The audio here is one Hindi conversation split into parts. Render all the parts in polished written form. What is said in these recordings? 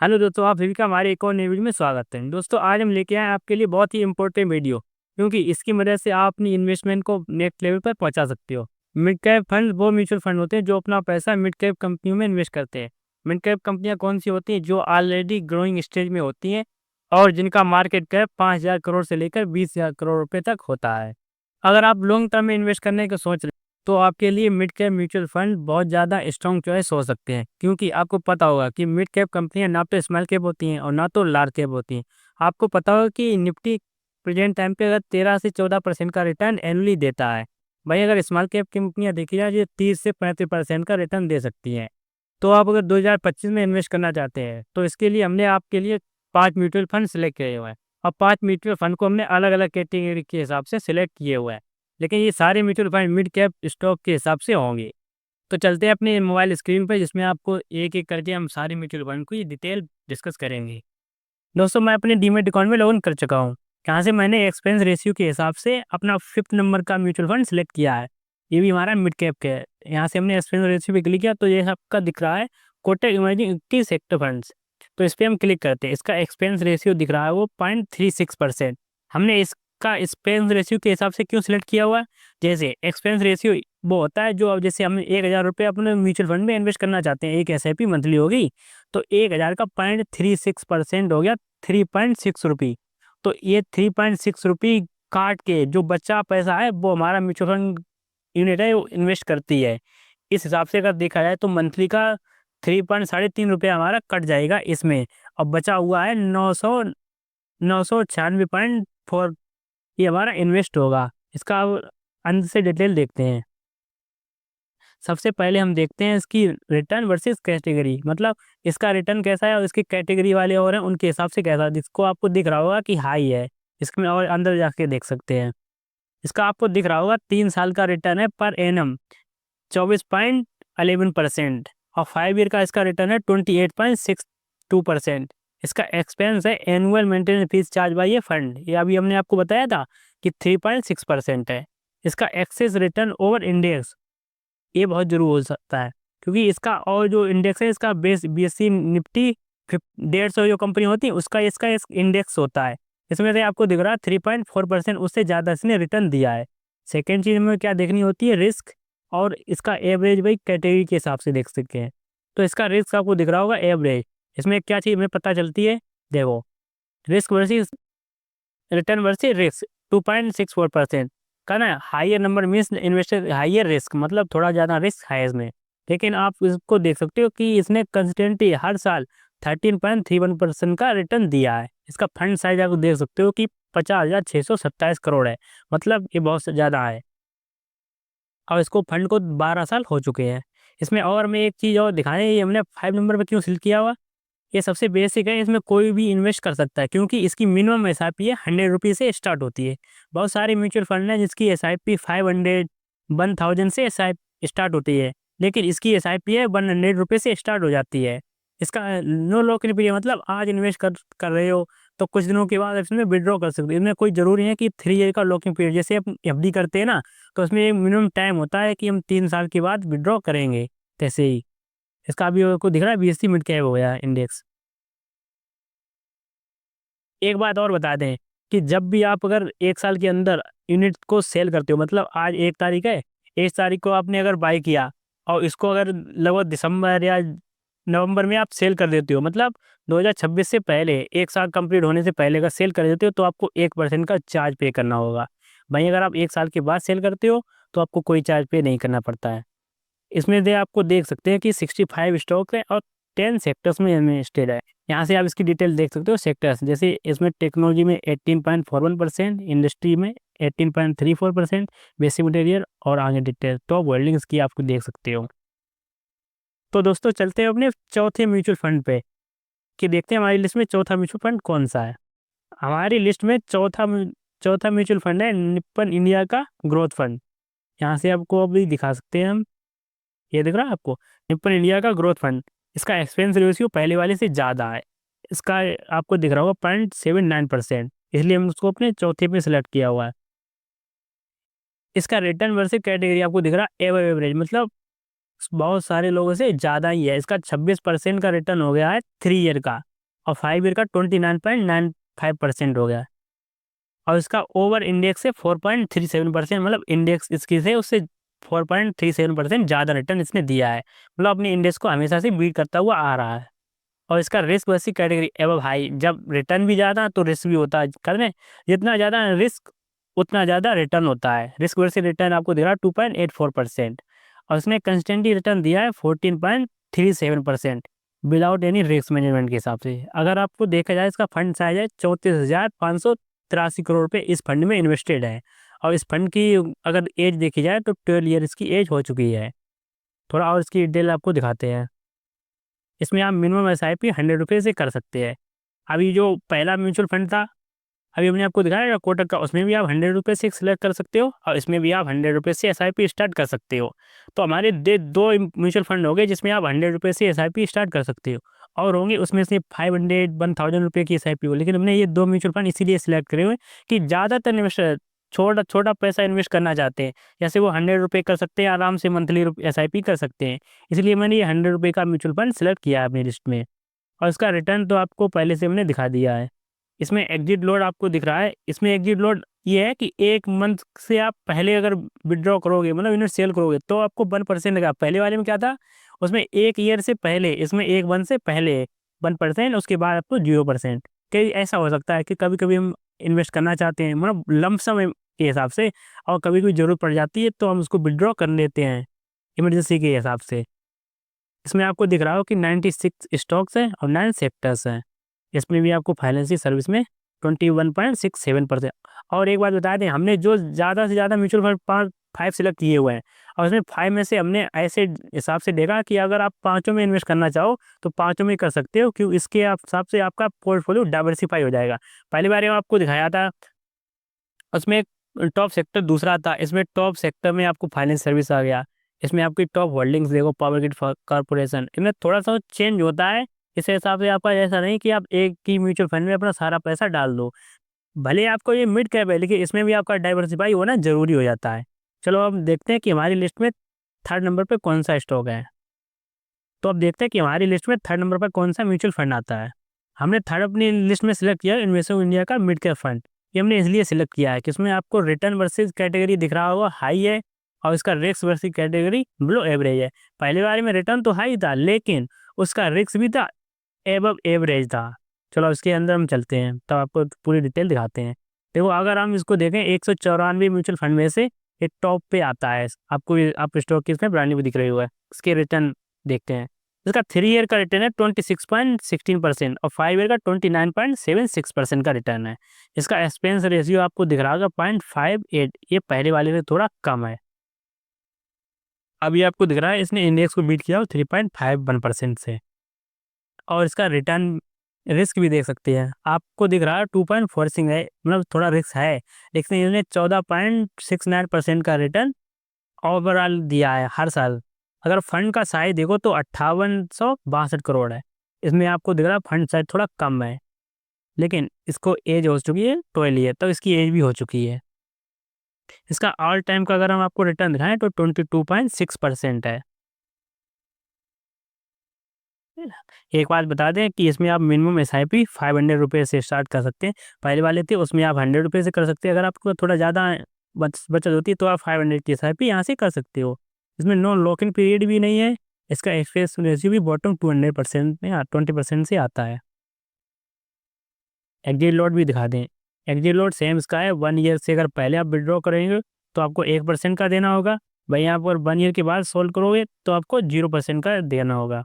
हेलो दोस्तों, आप सभी का हमारे एक और नई वीडियो में स्वागत है। दोस्तों, आज हम लेके आए हैं आपके लिए बहुत ही इंपॉर्टेंट वीडियो, क्योंकि इसकी मदद से आप अपनी इन्वेस्टमेंट को नेक्स्ट लेवल पर पहुंचा सकते हो। मिड कैप फंड वो म्यूचुअल फंड होते हैं जो अपना पैसा मिड कैप कंपनियों में इन्वेस्ट करते हैं। मिड कैप कंपनियां कौन सी होती हैं? जो ऑलरेडी ग्रोइंग स्टेज में होती हैं और जिनका मार्केट कैप 5,000 करोड़ से लेकर 20,000 करोड़ रुपए तक होता है। अगर आप लॉन्ग टर्म में इन्वेस्ट करने की सोच रहे हैं तो आपके लिए मिड कैप म्यूचुअल फंड बहुत ज़्यादा स्ट्रॉन्ग चॉइस हो सकते हैं, क्योंकि आपको पता होगा कि मिड कैप कंपनियां ना तो स्मॉल कैप होती हैं और ना तो लार्ज कैप होती हैं। आपको पता होगा कि निफ्टी प्रेजेंट टाइम पे अगर 13 से 14% का रिटर्न एनुअली देता है। भाई, अगर स्मॉल कैप कंपनियां देखी जाए ये 30 से 35% का रिटर्न दे सकती हैं। तो आप अगर 2025 में इन्वेस्ट करना चाहते हैं तो इसके लिए हमने आपके लिए 5 म्यूचुअल फंड सेलेक्ट किए हुए हैं। और 5 म्यूचुअल फंड को हमने अलग अलग कैटेगरी के हिसाब से सिलेक्ट किए हुए हैं, लेकिन ये सारे mutual fund mid cap stock के हिसाब से होंगे। तो चलते हैं अपने मोबाइल स्क्रीन पर, जिसमें आपको एक एक करके हम सारे म्यूचुअल फंड को ये डिटेल डिस्कस करेंगे। दोस्तों, मैं अपने डीमेट अकाउंट में लॉगिन कर चुका हूँ। यहाँ से मैंने एक्सपेंस रेशियो के हिसाब से अपना 5th नंबर का म्यूचुअल फंड सेलेक्ट किया है। ये भी हमारा मिड कैप का है। यहाँ से हमने एक्सपेंस रेशियो पे क्लिक किया तो ये सबका दिख रहा है Kotak emerging equity sector funds. तो इस पर हम क्लिक करते हैं। इसका एक्सपेंस रेशियो दिख रहा है वो 0.36%। हमने इसका एक्सपेंस रेशियो के हिसाब से क्यों सिलेक्ट किया हुआ है? जैसे एक्सपेंस रेशियो वो होता है जो अब जैसे हम 1,000 रुपये अपने म्यूचुअल फंड में इन्वेस्ट करना चाहते हैं, एक SIP मंथली होगी, तो 1,000 का 0.36% हो गया 3.6 रुपये। तो ये 3.6 रुपये काट के जो बचा पैसा है वो हमारा म्यूचुअल फंड यूनिट है वो इन्वेस्ट करती है। इस हिसाब से अगर देखा जाए तो मंथली का 3.3 रुपये हमारा कट जाएगा इसमें। और बचा हुआ है 996.4, ये हमारा इन्वेस्ट होगा। इसका अब अंत से डिटेल देखते हैं। सबसे पहले हम देखते हैं इसकी रिटर्न वर्सेस कैटेगरी, मतलब इसका रिटर्न कैसा है और इसकी कैटेगरी वाले और हैं उनके हिसाब से कैसा है। जिसको आपको दिख रहा होगा कि हाई है, इसमें और अंदर जाके देख सकते हैं। इसका आपको दिख रहा होगा 3 साल का रिटर्न है पर एनम 24.11%, और 5 ईयर का इसका रिटर्न है 28.62%। इसका एक्सपेंस है annual maintenance fees charge by ये फंड, ये अभी हमने आपको बताया था कि 3.6% है। इसका एक्सेस रिटर्न ओवर इंडेक्स, ये बहुत ज़रूर हो सकता है, क्योंकि इसका और जो इंडेक्स है इसका बेस BSE निफ्टी 150 जो कंपनी होती है उसका इसका इस इंडेक्स होता है। इसमें से आपको दिख रहा है 3.4%, उससे ज़्यादा इसने रिटर्न दिया है। सेकेंड चीज़ में क्या देखनी होती है? रिस्क, और इसका एवरेज भाई कैटेगरी के हिसाब से देख सकते हैं। तो इसका रिस्क आपको दिख रहा होगा एवरेज। इसमें क्या चीज़ हमें पता चलती है? देखो, risk versus return versus risk 2.64% का ना higher number means investor higher risk, मतलब थोड़ा ज़्यादा रिस्क है इसमें। लेकिन आप इसको देख सकते हो कि इसने कंसिस्टेंटली हर साल 13.31% का रिटर्न दिया है। इसका फंड साइज आप देख सकते हो कि 50,627 करोड़ है, मतलब ये बहुत ज़्यादा है। और इसको फंड को 12 साल हो चुके हैं। इसमें और हमें एक चीज़ और दिखाएं, ये हमने 5 नंबर पे क्यों सिलेक्ट किया हुआ? ये सबसे बेसिक है, इसमें कोई भी इन्वेस्ट कर सकता है, क्योंकि इसकी मिनिमम SIP है 100 रुपये से स्टार्ट होती है। बहुत सारे म्यूचुअल फंड हैं जिसकी SIP 500 1000 से SIP स्टार्ट होती है, लेकिन इसकी SIP है 100 रुपये से स्टार्ट हो जाती है। इसका नो लॉक इन पीरियड, मतलब आज इन्वेस्ट कर रहे हो तो कुछ दिनों के बाद इसमें विड्रॉ कर सकते हो। इसमें कोई ज़रूरी है कि 3 ईयर का लॉकिंग पीरियड, जैसे हम FD करते हैं ना, तो उसमें एक मिनिमम टाइम होता है कि हम 3 साल के बाद विड्रॉ करेंगे। तैसे ही इसका अभी आपको दिख रहा है BSE मिड कैप हो गया इंडेक्स। एक बात और बता दें कि जब भी आप अगर 1 साल के अंदर यूनिट को सेल करते हो, मतलब आज 1 तारीख है, 1 तारीख को आपने अगर बाय किया और इसको अगर लगभग दिसंबर या नवंबर में आप सेल कर देते हो, मतलब 2026 से पहले 1 साल कंप्लीट होने से पहले अगर सेल कर देते हो तो आपको 1% का चार्ज पे करना होगा। वहीं अगर आप 1 साल के बाद सेल करते हो तो आपको कोई चार्ज पे नहीं करना पड़ता है। इसमें से आपको देख सकते हैं कि 65 स्टॉक है और 10 सेक्टर्स में इन्वेस्टेड है। यहाँ से आप इसकी डिटेल देख सकते हो सेक्टर्स, जैसे इसमें टेक्नोलॉजी में 18.41%, इंडस्ट्री में 18.34%, बेसिक मटेरियल और आगे डिटेल टॉप होल्डिंग्स की आपको देख सकते हो। तो दोस्तों, चलते हैं अपने चौथे म्यूचुअल फंड पे कि देखते हैं हमारी लिस्ट में चौथा म्यूचुअल फंड कौन सा है। हमारी लिस्ट में चौथा म्यूचुअल फंड है निप्पन इंडिया का ग्रोथ फंड। यहाँ से आपको अभी दिखा सकते हैं हम, ये दिख रहा है आपको, निप्पन इंडिया का ग्रोथ फंड। इसका एक्सपेंस रेशियो पहले वाले से ज़्यादा है। इसका आपको दिख रहा होगा 0.79%, इसलिए हम उसको अपने चौथे पे सिलेक्ट किया हुआ है। इसका रिटर्न वर्सेस कैटेगरी आपको दिख रहा है एवर एवरेज, मतलब बहुत सारे लोगों से ज़्यादा ही है। इसका 26% का रिटर्न हो गया है 3 ईयर का। और 5 ईयर का 29.95% हो गया। और इसका ओवर इंडेक्स से 4.37%, मतलब इंडेक्स इसकी से उससे 4.37% ज़्यादा रिटर्न इसने दिया है, मतलब अपने इंडेक्स को हमेशा से बीट करता हुआ आ रहा है। और इसका रिस्क वैसी कैटेगरी एवं हाई, जब रिटर्न भी ज़्यादा तो रिस्क भी होता है। करने जितना ज़्यादा रिस्क उतना ज़्यादा रिटर्न होता है। रिस्क वर्सेस रिटर्न आपको दे रहा है 2.84%, और इसने कंस्टेंटली रिटर्न दिया है 14.37% विदाउट एनी रिस्क मैनेजमेंट के हिसाब से। अगर आपको देखा जाए इसका फंड साइज है 34,583 करोड़ रुपये इस फंड में इन्वेस्टेड है। और इस फंड की अगर एज देखी जाए तो 12 ईयर इसकी एज हो चुकी है। थोड़ा और इसकी डिटेल आपको दिखाते हैं। इसमें आप मिनिमम एसआईपी 100 रुपये से कर सकते हैं। अभी जो पहला म्यूचुअल फंड था, अभी हमने आपको दिखाया कोटक का, उसमें भी आप 100 रुपये से सिलेक्ट कर सकते हो, और इसमें भी आप 100 रुपये से एसआईपी स्टार्ट कर सकते हो। तो हमारे दो म्यूचुअल फंड हो गए जिसमें आप 100 रुपये से एसआईपी स्टार्ट कर सकते हो, और होंगे उसमें से 500-1000 रुपये की एसआईपी हो। लेकिन हमने ये 2 म्यूचुअल फंड इसीलिए सिलेक्ट करे हुए कि ज़्यादातर इन्वेस्टर छोटा छोटा पैसा इन्वेस्ट करना चाहते हैं, जैसे वो 100 रुपये कर सकते हैं, आराम से मंथली एसआईपी कर सकते हैं। इसलिए मैंने ये 100 रुपये का म्यूचुअल फंड सिलेक्ट किया है अपनी लिस्ट में। और इसका रिटर्न तो आपको पहले से हमने दिखा दिया है। इसमें एग्जिट लोड आपको दिख रहा है। इसमें एग्जिट लोड ये है कि 1 मंथ से आप पहले अगर विथड्रॉ करोगे, मतलब यूनिट सेल करोगे, तो आपको 1% लगा। पहले वाले में क्या था, उसमें 1 ईयर से पहले, इसमें 1 मंथ से पहले 1%, उसके बाद आपको 0%। कई ऐसा हो सकता है कि कभी-कभी हम इन्वेस्ट करना चाहते हैं, मतलब लंप सम के हिसाब से, और कभी कोई ज़रूरत पड़ जाती है तो हम उसको विथड्रॉ कर लेते हैं इमरजेंसी के हिसाब से। इसमें आपको दिख रहा हो कि 96 स्टॉक्स हैं और 9 सेक्टर्स हैं। इसमें भी आपको फाइनेंशियल सर्विस में 21.67%। और एक बात बता दें, हमने जो ज़्यादा से ज़्यादा म्यूचुअल फंड 5 सिलेक्ट किए हुए हैं, और उसमें 5 में से हमने ऐसे हिसाब से देखा कि अगर आप पाँचों में इन्वेस्ट करना चाहो तो पाँचों में कर सकते हो, क्यों इसके हिसाब से आपका पोर्टफोलियो डाइवर्सिफाई हो जाएगा। पहली बार में आपको दिखाया था, उसमें टॉप सेक्टर दूसरा था, इसमें टॉप सेक्टर में आपको फाइनेंस सर्विस आ गया। इसमें आपकी टॉप होल्डिंग्स देखो, पावर ग्रिड कॉर्पोरेशन, इनमें थोड़ा सा चेंज होता है। इस हिसाब से आपका ऐसा नहीं कि आप एक ही म्यूचुअल फंड में अपना सारा पैसा डाल दो। भले आपको ये मिड कैप है, लेकिन इसमें भी आपका डाइवर्सिफाई होना ज़रूरी हो जाता है। चलो अब देखते हैं कि हमारी लिस्ट में थर्ड नंबर पे कौन सा स्टॉक है। तो अब देखते हैं कि हमारी लिस्ट में थर्ड नंबर पर कौन सा म्यूचुअल फंड आता है। हमने थर्ड अपनी लिस्ट में सिलेक्ट किया इन्वेस्टमेंट इंडिया का मिड कैप फंड। ये हमने इसलिए सिलेक्ट किया है कि इसमें आपको रिटर्न वर्सेस कैटेगरी दिख रहा होगा हाई है, और इसका risk versus category below average है। पहले बारे में रिटर्न तो हाई था, लेकिन उसका रिस्क भी था एबव एवरेज था। चलो इसके अंदर हम चलते हैं, तो आपको पूरी डिटेल दिखाते हैं। देखो अगर हम इसको देखें, 194 म्यूचुअल फंड में से ये टॉप पे आता है। आपको आप स्टॉक की इसमें ब्रांडिंग भी दिख रही हुआ है। इसके रिटर्न देखते हैं। इसका 3 ईयर का रिटर्न है 26.16%, और 5 ईयर का 29.76% का रिटर्न है। इसका एक्सपेंस रेशियो आपको दिख रहा होगा 0.58, ये पहले वाले से थोड़ा कम है। अभी आपको दिख रहा है इसने इंडेक्स को बीट किया 3.51% से। और इसका रिटर्न रिस्क भी देख सकते हैं, आपको दिख रहा है 2.46 है, मतलब थोड़ा रिस्क है, लेकिन इन्होंने 14.69% का रिटर्न ओवरऑल दिया है हर साल। अगर फंड का साइज देखो तो 5862 करोड़ है। इसमें आपको दिख रहा है फंड साइज थोड़ा कम है, लेकिन इसको एज हो चुकी है 12 ईयर, तो इसकी एज भी हो चुकी है। इसका ऑल टाइम का अगर हम आपको रिटर्न दिखाएं तो 22.6% है। एक बात बता दें कि इसमें आप मिनिमम एसआईपी 500 रुपये से स्टार्ट कर सकते हैं। पहले वाले थे उसमें आप 100 रुपये से कर सकते हैं। अगर आपको थोड़ा ज़्यादा बचत होती है तो आप 500 की एसआईपी यहाँ से कर सकते हो। इसमें नो लॉक इन पीरियड भी नहीं है। इसका एक्सपेंस रेशियो भी बॉटम 200% में 20% से आता है। एग्जिट लोड भी दिखा दें। एग्जिट लोड सेम इसका है, 1 ईयर से अगर पहले आप विड्रॉ करेंगे तो आपको 1% का देना होगा। वहीं आप अगर 1 ईयर के बाद सोल्व करोगे तो आपको 0% का देना होगा।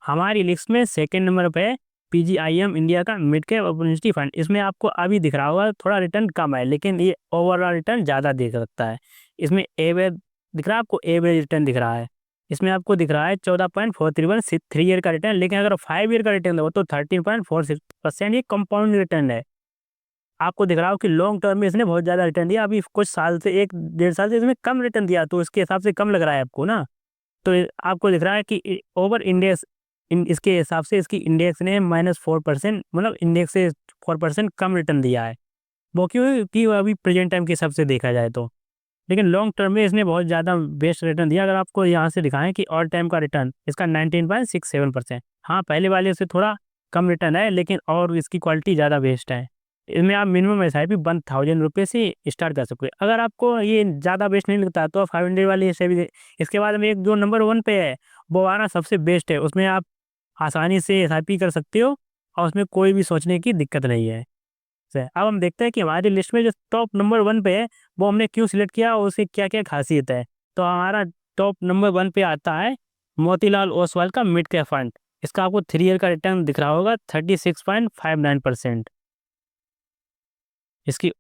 हमारी लिस्ट में सेकंड नंबर पे है पीजीआईएम इंडिया का मिड कैप अपॉर्चुनिटी फंड। इसमें आपको अभी दिख रहा होगा थोड़ा रिटर्न कम है, लेकिन ये ओवरऑल रिटर्न ज़्यादा दे सकता है। इसमें एवरेज दिख रहा है आपको, एवरेज रिटर्न दिख रहा है। इसमें आपको दिख रहा है 14.431 3 ईयर का रिटर्न, लेकिन अगर 5 ईयर का रिटर्न दो तो 13.46%, ये कंपाउंड रिटर्न है। आपको दिख रहा हो कि लॉन्ग टर्म में इसने बहुत ज़्यादा रिटर्न दिया, अभी कुछ साल से 1-1.5 साल से इसमें कम रिटर्न दिया, तो इसके हिसाब से कम लग रहा है आपको ना। तो आपको दिख रहा है कि ओवर इंडेक्स इसके हिसाब से इसकी इंडेक्स ने -4%, मतलब इंडेक्स से 4% कम रिटर्न दिया है। वो क्यों कि अभी प्रेजेंट टाइम के हिसाब से देखा जाए तो, लेकिन लॉन्ग टर्म में इसने बहुत ज़्यादा बेस्ट रिटर्न दिया। अगर आपको यहाँ से दिखाएं कि ऑल टाइम का रिटर्न इसका 19.67%, हाँ पहले वाले से थोड़ा कम रिटर्न है, लेकिन और इसकी क्वालिटी ज़्यादा बेस्ट है। इसमें आप मिनिमम एसआईपी 1000 रुपये से स्टार्ट कर सकते हो। अगर आपको ये ज़्यादा बेस्ट नहीं लगता तो 500 वाली एसआईपी। इसके बाद में एक जो नंबर 1 पे है, वो हमारा सबसे बेस्ट है। उसमें आप आसानी से एसआईपी कर सकते हो और उसमें कोई भी सोचने की दिक्कत नहीं है। अब हम देखते हैं कि हमारी लिस्ट में जो टॉप नंबर 1 पे है, वो हमने क्यों सिलेक्ट किया और उसकी क्या-क्या ख़ासियत है। तो हमारा टॉप नंबर 1 पे आता है मोतीलाल ओसवाल का मिड कैप फंड। इसका आपको 3 ईयर का रिटर्न दिख रहा होगा 36.59%। इसकी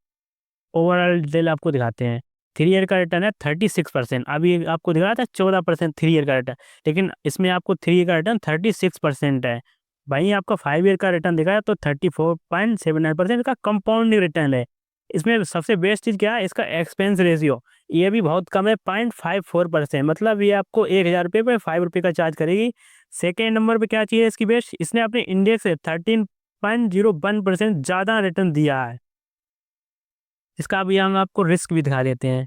ओवरऑल डिटेल आपको दिखाते हैं। 3 ईयर का रिटर्न है 36%। अभी आपको दिख रहा था 14% 3 ईयर का रिटर्न, लेकिन इसमें आपको 3 ईयर का रिटर्न 36% है। वहीं आपका 5 ईयर का रिटर्न दिखा है तो 34.79% का कंपाउंडिंग रिटर्न है। इसमें सबसे बेस्ट चीज़ क्या है, इसका एक्सपेंस रेशियो ये भी बहुत कम है, 0.54%। मतलब ये आपको 1000 रुपये पे 5 रुपये का चार्ज करेगी। सेकेंड नंबर पे क्या चाहिए इसकी बेस्ट, इसने अपने इंडेक्स से 13.01% ज़्यादा रिटर्न दिया है। इसका अभी हम आपको रिस्क भी दिखा देते हैं।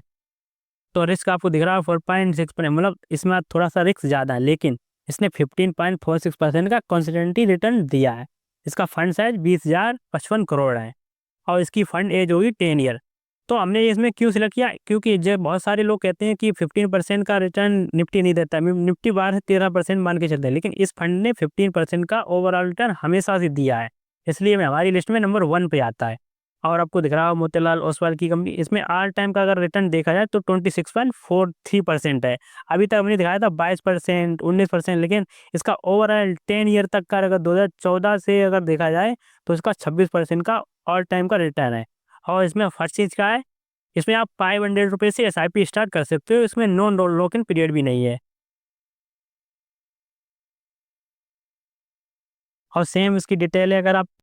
तो रिस्क आपको दिख रहा है 4.6%, मतलब इसमें थोड़ा सा रिस्क ज़्यादा है, लेकिन इसने 15.46% का कंसिस्टेंटली रिटर्न दिया है। इसका फंड साइज 20,055 करोड़ है और इसकी फंड एज होगी 10 ईयर। तो हमने इसमें क्यों सिलेक्ट किया, क्योंकि जो बहुत सारे लोग कहते हैं कि 15% का रिटर्न निफ्टी नहीं देता, निफ्टी 12 से 13% मान के चलते हैं, लेकिन इस फंड ने 15% का ओवरऑल रिटर्न हमेशा से दिया है। इसलिए मैं हमारी लिस्ट में नंबर 1 पे आता है। और आपको दिख रहा हो मोतीलाल ओसवाल की कंपनी, इसमें ऑल टाइम का अगर रिटर्न देखा जाए तो 26.43% है। अभी तक हमने दिखाया था 22%, 19%, लेकिन इसका ओवरऑल 10 ईयर तक का अगर 2014 से अगर देखा जाए तो इसका 26% का ऑल टाइम का रिटर्न है। और इसमें फर्स्ट चीज़ क्या है, इसमें आप 500 रुपये से एसआईपी स्टार्ट कर सकते हो। इसमें नो लॉक इन पीरियड भी नहीं है। और सेम इसकी डिटेल है, अगर आप